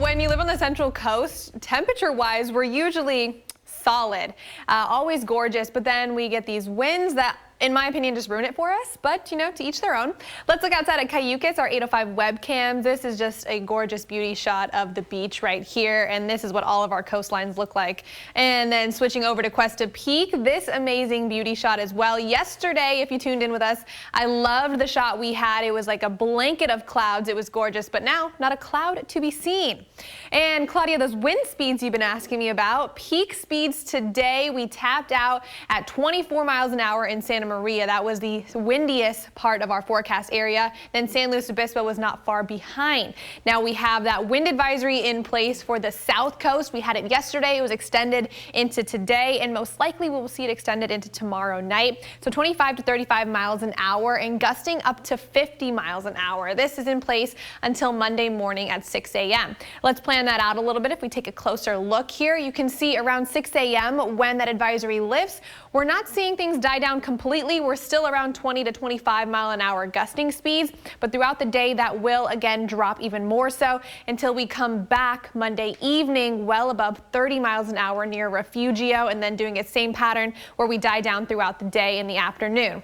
when you live on the Central Coast, temperature-wise, we're usually solid, always gorgeous, but then we get these winds that, in my opinion, just ruin it for us, but, you know, to each their own. Let's look outside at Cayucas, our 805 webcams. This is just a gorgeous beauty shot of the beach right here, and this is what all of our coastlines look like. And then switching over to Cuesta Peak, this amazing beauty shot as well. Yesterday, if you tuned in with us, I loved the shot we had. It was like a blanket of clouds. It was gorgeous, but now not a cloud to be seen. And Claudia, those wind speeds you've been asking me about, peak speeds today, we tapped out at 24 miles an hour in Santa Maria. That was the windiest part of our forecast area. Then San Luis Obispo was not far behind. Now we have that wind advisory in place for the south coast. We had it yesterday. It was extended into today, and most likely we will see it extended into tomorrow night. So 25 to 35 miles an hour and gusting up to 50 miles an hour. This is in place until Monday morning at 6 a.m. Let's plan that out a little bit. If we take a closer look here, you can see around 6 a.m. when that advisory lifts, we're not seeing things die down completely. We're still around 20 to 25 mile an hour gusting speeds, but throughout the day that will again drop even more so until we come back Monday evening well above 30 miles an hour near Refugio, and then doing its same pattern where we die down throughout the day in the afternoon.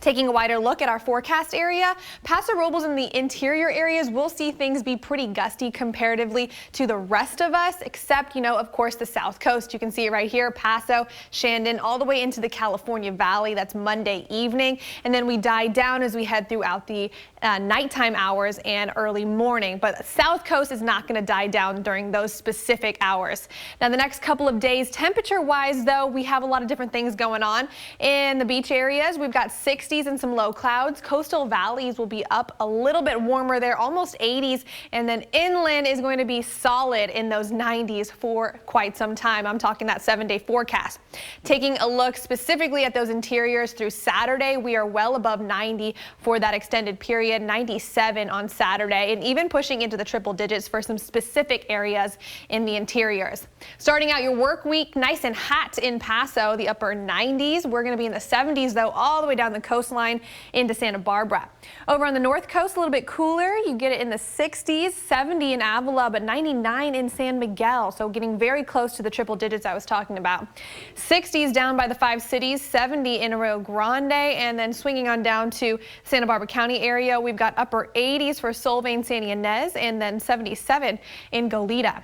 Taking a wider look at our forecast area, Paso Robles in the interior areas, we'll see things be pretty gusty comparatively to the rest of us, except, you know, of course, the south coast. You can see it right here, Paso, Shandon, all the way into the California Valley. That's Monday evening. And then we die down as we head throughout the nighttime hours and early morning. But the south coast is not going to die down during those specific hours. Now, the next couple of days, temperature-wise, though, we have a lot of different things going on. In the beach areas, we've got 60s and some low clouds. Coastal valleys will be up a little bit warmer there, almost 80s, and then inland is going to be solid in those 90s for quite some time. I'm talking that 7-day forecast. Taking a look specifically at those interiors through Saturday, we are well above 90 for that extended period, 97 on Saturday, and even pushing into the triple digits for some specific areas in the interiors. Starting out your work week nice and hot in Paso, the upper 90s. We're going to be in the 70s though, all the way down the coastline into Santa Barbara. Over on the north coast, a little bit cooler. You get it in the 60s, 70 in Avila, but 99 in San Miguel. So getting very close to the triple digits I was talking about. 60s down by the 5 cities, 70 in Rio Grande, and then swinging on down to Santa Barbara County area. We've got upper 80s for Solvang, San Ynez, and then 77 in Goleta.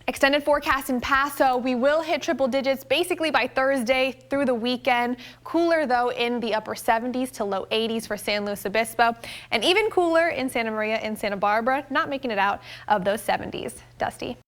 Extended forecast in Paso, we will hit triple digits basically by Thursday through the weekend. Cooler though in the upper 70s to low 80s for San Luis Obispo, and even cooler in Santa Maria and Santa Barbara, not making it out of those 70s. Dusty.